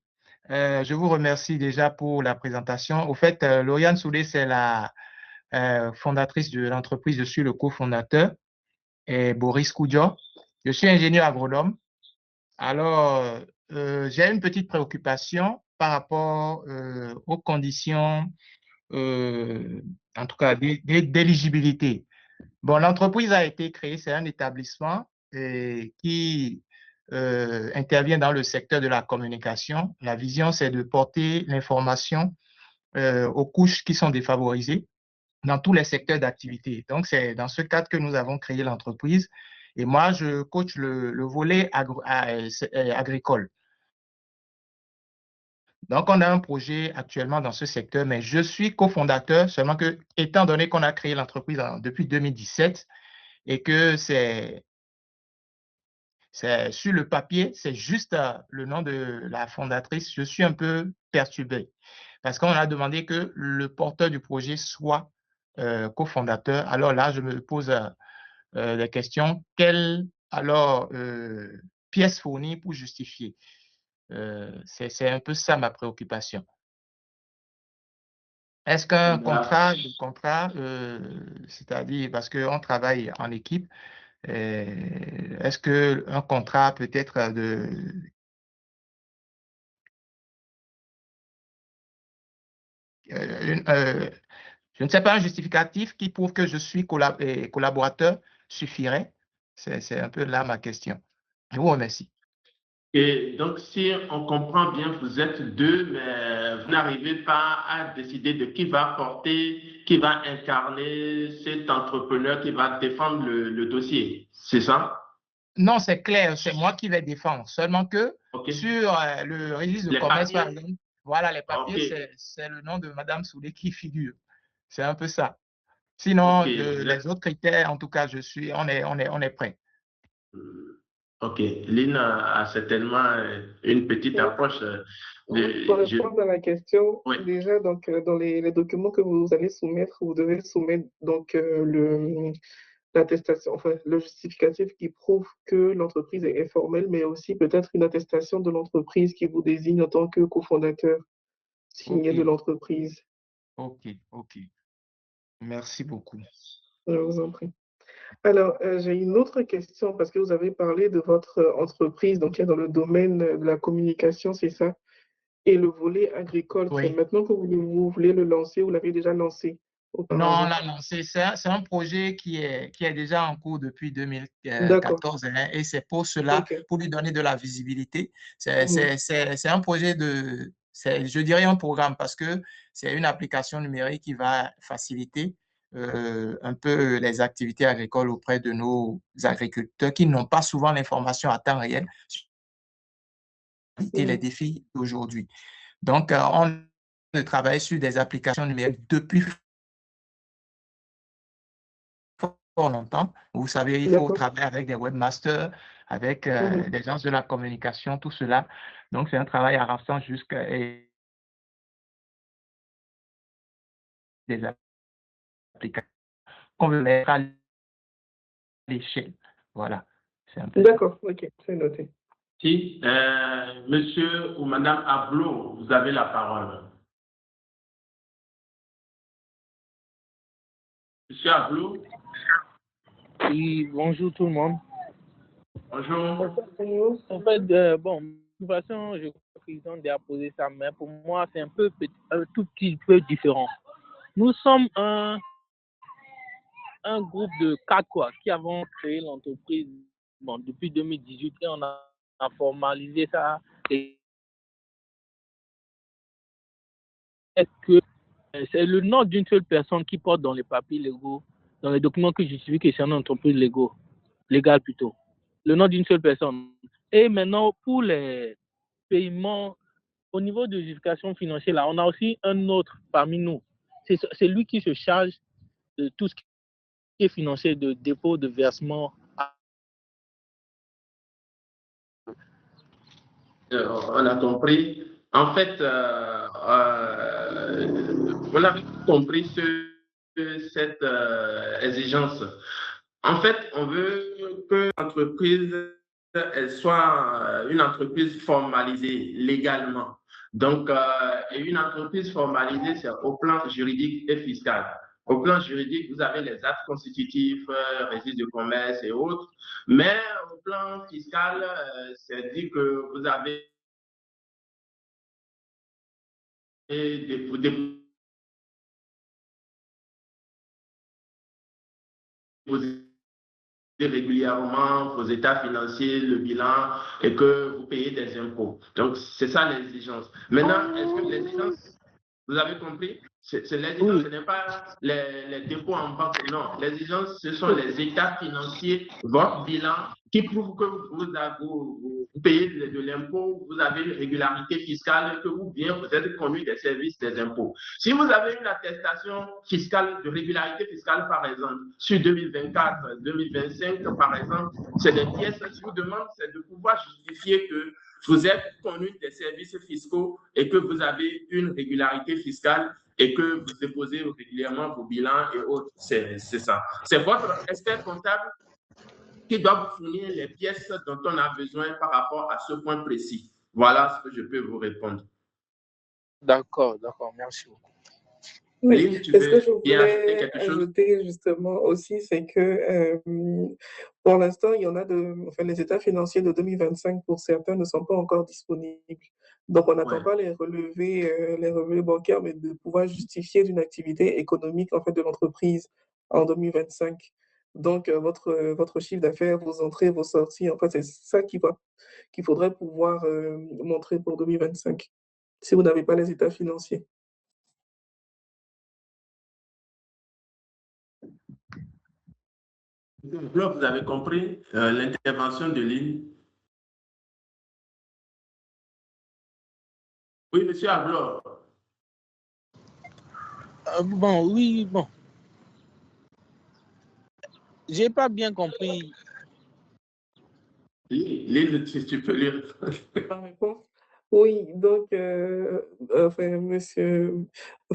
Je vous remercie déjà pour la présentation. Au fait, Lauriane Soudé, c'est la fondatrice de l'entreprise. Je suis le cofondateur, et Boris Koudjo. Je suis ingénieur agronome. Alors, j'ai une petite préoccupation par rapport aux conditions, en tout cas, d'éligibilité. Bon, l'entreprise a été créée, c'est un établissement qui intervient dans le secteur de la communication. La vision, c'est de porter l'information aux couches qui sont défavorisées dans tous les secteurs d'activité. Donc, c'est dans ce cadre que nous avons créé l'entreprise Et moi, je coach le volet agricole. Donc, on a un projet actuellement dans ce secteur, mais je suis cofondateur, seulement que, étant donné qu'on a créé l'entreprise depuis 2017 et que c'est sur le papier, c'est juste le nom de la fondatrice, je suis un peu perturbé parce qu'on a demandé que le porteur du projet soit cofondateur. Alors là, je me pose des questions. Quelle alors pièce fournir pour justifier? C'est un peu ça ma préoccupation. Est-ce qu'un contrat, c'est-à-dire parce qu'on travaille en équipe, est-ce qu'un contrat peut être je ne sais pas, un justificatif qui prouve que je suis collaborateur suffirait? C'est un peu là ma question. Je vous remercie. Et donc, si on comprend bien, vous êtes deux, mais vous n'arrivez pas à décider de qui va porter, qui va incarner cet entrepreneur qui va défendre le dossier. C'est ça? Non, c'est clair, c'est moi qui vais défendre. Seulement que Okay. sur le registre de commerce, par exemple, voilà, les papiers, Okay. c'est le nom de Madame Soudé qui figure. C'est un peu ça. Sinon, Okay. les autres critères, en tout cas, on est prêt. Ok, Lynn a certainement une petite approche. Pour répondre à la question, déjà, donc, dans les documents que vous allez soumettre, vous devez soumettre donc, l'attestation, enfin, le justificatif qui prouve que l'entreprise est informelle, mais aussi peut-être une attestation de l'entreprise qui vous désigne en tant que cofondateur signé de l'entreprise. Ok. Merci beaucoup. Je vous en prie. Alors, j'ai une autre question parce que vous avez parlé de votre entreprise, donc il y a dans le domaine de la communication, c'est ça? Et le volet agricole, Oui. c'est maintenant que vous voulez le lancer, vous l'avez déjà lancé auparavant? Non, c'est un projet qui est déjà en cours depuis 2014 et c'est pour cela, pour lui donner de la visibilité. C'est un projet je dirais un programme parce que c'est une application numérique qui va faciliter un peu les activités agricoles auprès de nos agriculteurs qui n'ont pas souvent l'information à temps réel sur les défis d'aujourd'hui. Donc, on travaille sur des applications numériques depuis fort longtemps. Vous savez, il faut travailler avec des webmasters, avec des gens de la communication, tout cela. Donc, c'est un travail harassant jusqu'à des applications qu'on veut mettre à l'échelle. Voilà. D'accord, ok, c'est noté. Si, monsieur ou madame Ablo, vous avez la parole. Monsieur Ablo? Oui, bonjour tout le monde. Bonjour. En fait, bon, de toute façon, je crois que le président a posé ça, mais pour moi, c'est un tout petit peu différent. Nous sommes un groupe de 4 qui avons créé l'entreprise depuis 2018 et on a formalisé ça. Est-ce que c'est le nom d'une seule personne qui porte dans les papiers légaux, dans les documents qui justifient que c'est une entreprise légale plutôt. Le nom d'une seule personne. Et maintenant, pour les paiements, au niveau de justification financière, là, on a aussi un autre parmi nous. C'est lui qui se charge de tout ce qui est financier, de dépôt, de versement. On a compris. En fait, on a compris cette exigence. En fait, on veut que l'entreprise soit une entreprise formalisée légalement. Donc, et une entreprise formalisée, c'est au plan juridique et fiscal. Au plan juridique, vous avez les actes constitutifs, registre de commerce et autres. Mais au plan fiscal, c'est dit que vous avez déposé régulièrement vos états financiers, le bilan et que vous payez des impôts. Donc, c'est ça l'exigence. Maintenant, est-ce que l'exigence Vous avez compris? C'est l'exigence, ce n'est pas les dépôts en banque, non. L'exigence, ce sont les états financiers, votre bilan, qui prouve que vous payez de l'impôt, vous avez une régularité fiscale, que vous êtes connu des services des impôts. Si vous avez une attestation fiscale, de régularité fiscale, par exemple, sur 2024, 2025, par exemple, c'est des pièces, je vous demande, c'est de pouvoir justifier que vous êtes connu des services fiscaux et que vous avez une régularité fiscale et que vous déposez régulièrement vos bilans et autres. C'est ça. C'est votre expert comptable qui doit vous fournir les pièces dont on a besoin par rapport à ce point précis. Voilà ce que je peux vous répondre. D'accord, merci beaucoup. Oui, et ce que je voulais ajouter justement aussi, c'est que pour l'instant, il y en a les états financiers de 2025 pour certains ne sont pas encore disponibles. Donc, on n'attend pas les relevés bancaires, mais de pouvoir justifier d'une activité économique en fait de l'entreprise en 2025. Donc, votre chiffre d'affaires, vos entrées, vos sorties, en fait, c'est ça qu'il faudrait pouvoir montrer pour 2025, si vous n'avez pas les états financiers. Vous avez compris l'intervention de Lynn? Oui, monsieur Ablor. Oui. J'ai pas bien compris. Lynn, tu peux lire. Oui, donc,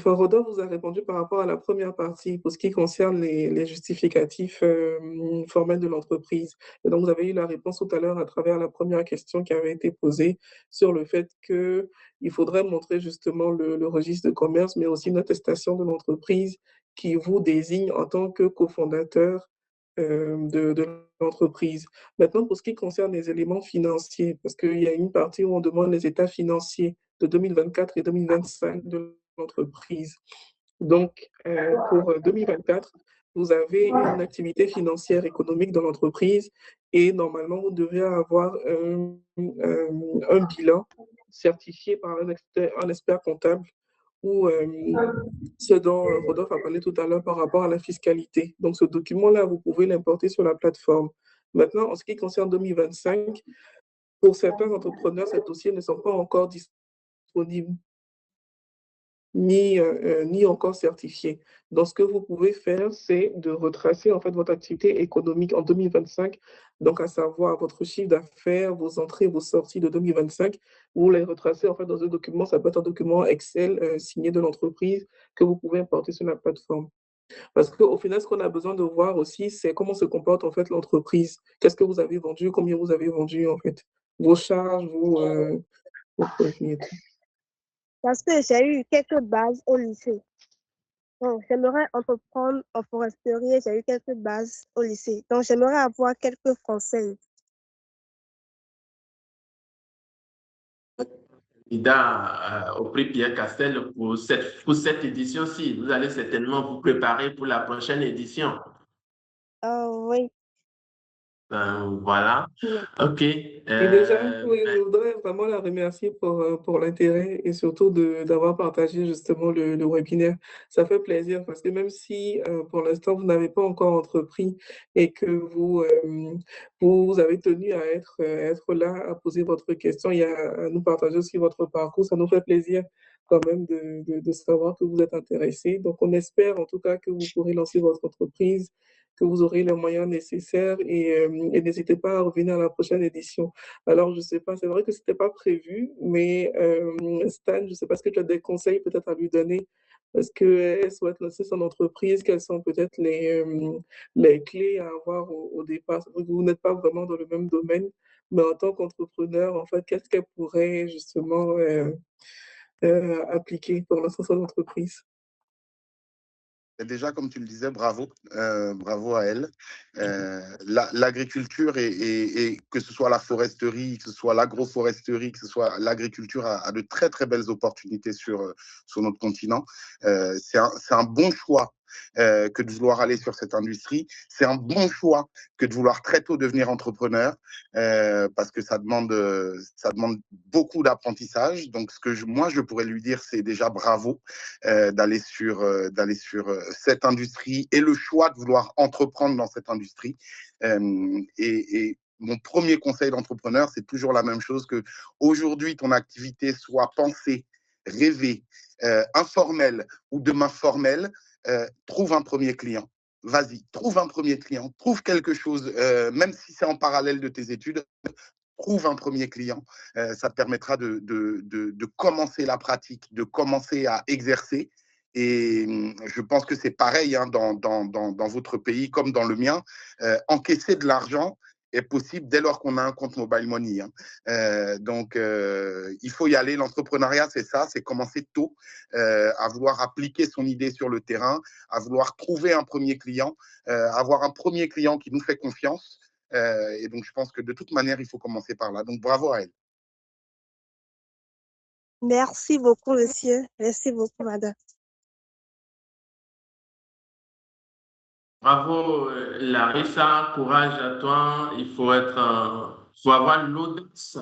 Rodolphe vous a répondu par rapport à la première partie pour ce qui concerne les justificatifs formels de l'entreprise. Et donc, vous avez eu la réponse tout à l'heure à travers la première question qui avait été posée sur le fait qu'il faudrait montrer justement le registre de commerce, mais aussi une attestation de l'entreprise qui vous désigne en tant que cofondateur de l'entreprise. Maintenant, pour ce qui concerne les éléments financiers, parce qu'il y a une partie où on demande les états financiers de 2024 et 2025 de l'entreprise. Donc, pour 2024, vous avez une activité financière économique dans l'entreprise et normalement, vous devez avoir un bilan certifié par un expert comptable ou ce dont Rodolphe a parlé tout à l'heure par rapport à la fiscalité. Donc, ce document-là, vous pouvez l'importer sur la plateforme. Maintenant, en ce qui concerne 2025, pour certains entrepreneurs, ces dossiers ne sont pas encore disponibles ni encore certifiés. Donc, ce que vous pouvez faire, c'est de retracer en fait votre activité économique en 2025, donc à savoir votre chiffre d'affaires, vos entrées, vos sorties de 2025. Vous les retracez en fait dans un document, ça peut être un document Excel signé de l'entreprise que vous pouvez importer sur la plateforme. Parce qu'au final, ce qu'on a besoin de voir aussi, c'est comment se comporte en fait l'entreprise. Qu'est-ce que vous avez vendu, combien vous avez vendu en fait, vos charges, vos profits et tout. Parce que j'ai eu quelques bases au lycée. Donc, j'aimerais entreprendre en foresterie, j'ai eu quelques bases au lycée. Donc, j'aimerais avoir quelques conseils. Au prix Pierre Castel pour cette édition-ci. Vous allez certainement vous préparer pour la prochaine édition. Oui. Voilà. OK. Et déjà, oui, je voudrais vraiment la remercier pour l'intérêt et surtout d'avoir partagé justement le webinaire. Ça fait plaisir parce que même si pour l'instant vous n'avez pas encore entrepris et que vous avez tenu à être là, à poser votre question et à nous partager aussi votre parcours, ça nous fait plaisir quand même de savoir que vous êtes intéressé. Donc, on espère en tout cas que vous pourrez lancer votre entreprise, que vous aurez les moyens nécessaires et n'hésitez pas à revenir à la prochaine édition. Alors, je ne sais pas, c'est vrai que ce n'était pas prévu, mais Stan, je ne sais pas, est-ce que tu as des conseils peut-être à lui donner? Est-ce qu'elle souhaite lancer son entreprise? Quelles sont peut-être les clés à avoir au départ? Vous n'êtes pas vraiment dans le même domaine, mais en tant qu'entrepreneur, en fait, qu'est-ce qu'elle pourrait justement appliquer pour lancer son entreprise? Déjà, comme tu le disais, bravo à elle. L'agriculture et que ce soit la foresterie, que ce soit l'agroforesterie, que ce soit l'agriculture a de très très belles opportunités sur notre continent. C'est un bon choix que de vouloir aller sur cette industrie. C'est un bon choix que de vouloir très tôt devenir entrepreneur parce que ça demande beaucoup d'apprentissage. Donc, ce que moi, je pourrais lui dire, c'est déjà bravo d'aller sur cette industrie et le choix de vouloir entreprendre dans cette industrie. Et mon premier conseil d'entrepreneur, c'est toujours la même chose, que aujourd'hui, ton activité soit pensée, rêvée, informelle ou demain formelle, trouve un premier client. Vas-y, trouve un premier client, trouve quelque chose, même si c'est en parallèle de tes études, trouve un premier client. Ça te permettra de commencer la pratique, de commencer à exercer. Et je pense que c'est pareil hein, dans votre pays comme dans le mien. Encaisser de l'argent est possible dès lors qu'on a un compte mobile money. Hein. Donc, il faut y aller. L'entrepreneuriat, c'est ça, c'est commencer tôt à vouloir appliquer son idée sur le terrain, à vouloir trouver un premier client, avoir un premier client qui nous fait confiance. Et donc, je pense que de toute manière, il faut commencer par là. Donc, bravo à elle. Merci beaucoup, monsieur. Merci beaucoup, madame. Bravo, Larissa, courage à toi. Il faut avoir l'audace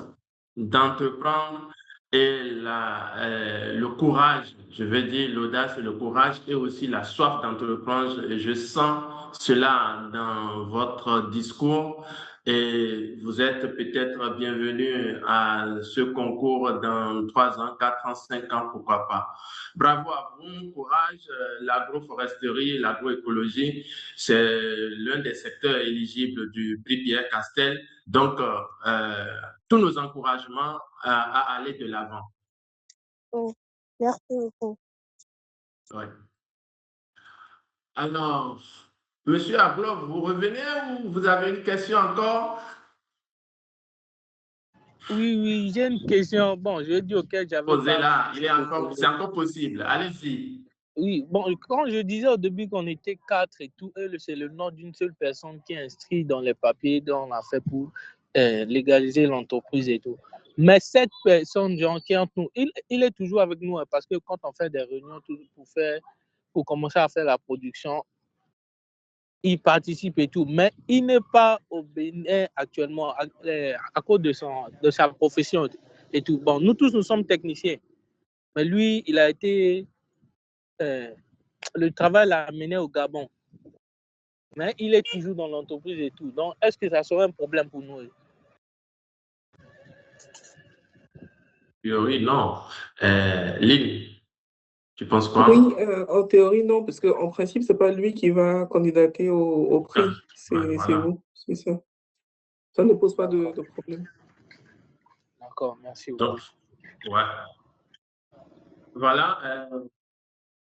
d'entreprendre et le courage, je veux dire l'audace et le courage et aussi la soif d'entreprendre. Je sens cela dans votre discours et vous êtes peut-être bienvenue à ce concours dans 3 ans, 4 ans, 5 ans, pourquoi pas. Bravo à vous, courage. L'agroforesterie, l'agroécologie, c'est l'un des secteurs éligibles du prix Pierre Castel. Donc, tous nos encouragements à aller de l'avant. Oh, merci beaucoup. Ouais. Alors, Monsieur Ablov, vous revenez ou vous avez une question encore? Oui, j'ai une question. Bon, je dis auquel j'avais Posez-la, c'est encore possible. Allez-y. Oui, bon, quand je disais au début qu'on était 4 et tout, c'est le nom d'une seule personne qui est inscrite dans les papiers dont on a fait pour légaliser l'entreprise et tout. Mais cette personne, genre, qui est entre nous, il est toujours avec nous hein, parce que quand on fait des réunions pour commencer à faire la production, il participe et tout. Mais il n'est pas au Bénin actuellement à cause de sa profession et tout. Bon, nous tous, nous sommes techniciens. Mais lui, il a été... le travail l'a amené au Gabon. Mais il est toujours dans l'entreprise et tout. Donc, est-ce que ça serait un problème pour nous? Oui, non. Lynn, tu penses quoi? Oui, en théorie, non, parce qu'en principe, c'est pas lui qui va candidater au prix, c'est voilà. vous, c'est ça. Ça ne pose pas de problème. D'accord, merci. Donc, ouais. Voilà. On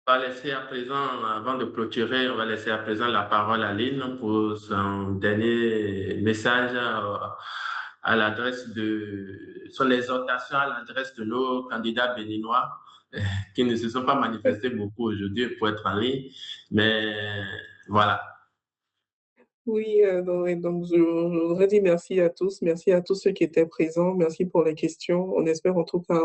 va laisser à présent, avant de clôturer, on va laisser à présent la parole à Lynn pour son dernier message à l'adresse son exhortation à l'adresse de nos candidats béninois qui ne se sont pas manifestés beaucoup aujourd'hui pour être en ligne. Mais voilà. Oui, donc je voudrais dire merci à tous ceux qui étaient présents, merci pour les questions. On espère en tout cas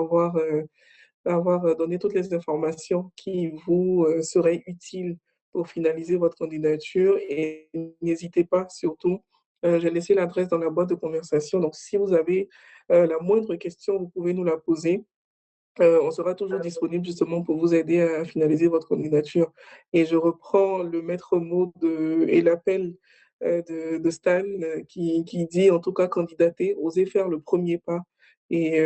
avoir donné toutes les informations qui vous seraient utiles pour finaliser votre candidature et n'hésitez pas surtout, j'ai laissé l'adresse dans la boîte de conversation, donc si vous avez la moindre question, vous pouvez nous la poser. On sera toujours disponible justement pour vous aider à finaliser votre candidature. Et je reprends le maître mot et l'appel de Stan qui dit en tout cas candidater, osez faire le premier pas et,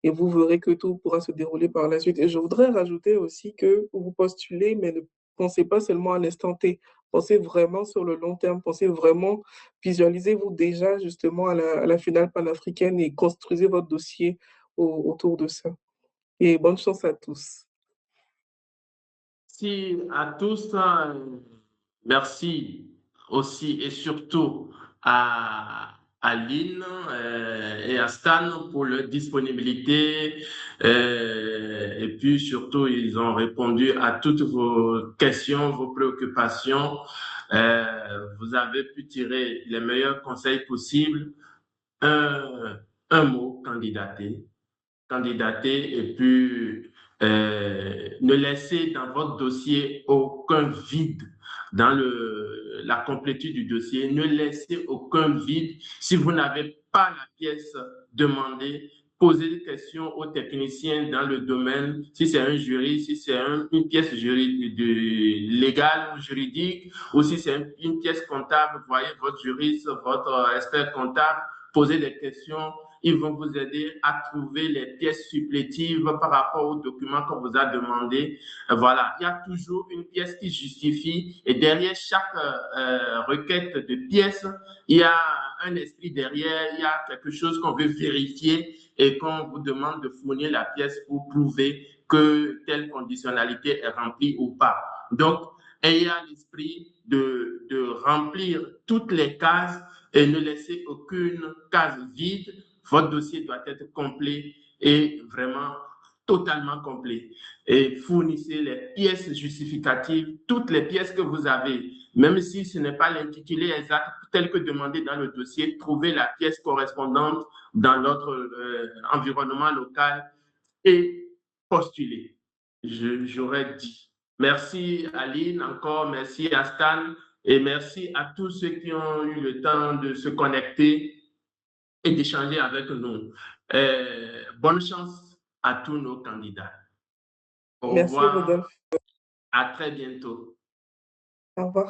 et vous verrez que tout pourra se dérouler par la suite. Et je voudrais rajouter aussi que vous postulez, mais ne pensez pas seulement à l'instant T. Pensez vraiment sur le long terme, pensez vraiment, visualisez-vous déjà justement à la finale panafricaine et construisez votre dossier autour de ça. Et bonne chance à tous. Merci à tous. Merci aussi et surtout à Lynn et à Stan pour leur disponibilité. Et puis surtout, ils ont répondu à toutes vos questions, vos préoccupations. Vous avez pu tirer les meilleurs conseils possibles. Un mot, candidater et puis Ne laissez dans votre dossier aucun vide dans la complétude du dossier. Ne laissez aucun vide. Si vous n'avez pas la pièce demandée, posez des questions aux techniciens dans le domaine. Si c'est un jury, si c'est une pièce légale ou juridique, ou si c'est une pièce comptable, voyez votre juriste, votre expert comptable, posez des questions. Ils vont vous aider à trouver les pièces supplétives par rapport aux documents qu'on vous a demandé. Voilà, il y a toujours une pièce qui justifie et derrière chaque requête de pièces, il y a un esprit derrière, il y a quelque chose qu'on veut vérifier et qu'on vous demande de fournir la pièce pour prouver que telle conditionnalité est remplie ou pas. Donc, ayez à l'esprit de remplir toutes les cases et ne laissez aucune case vide. Votre dossier doit être complet et vraiment totalement complet. Et fournissez les pièces justificatives, toutes les pièces que vous avez, même si ce n'est pas l'intitulé exact tel que demandé dans le dossier, trouvez la pièce correspondante dans notre environnement local et postulez. J'aurais dit. Merci Aline, encore merci à Stan et merci à tous ceux qui ont eu le temps de se connecter et d'échanger avec nous. Bonne chance à tous nos candidats. Au Merci revoir. Rodolphe. À très bientôt. Au revoir.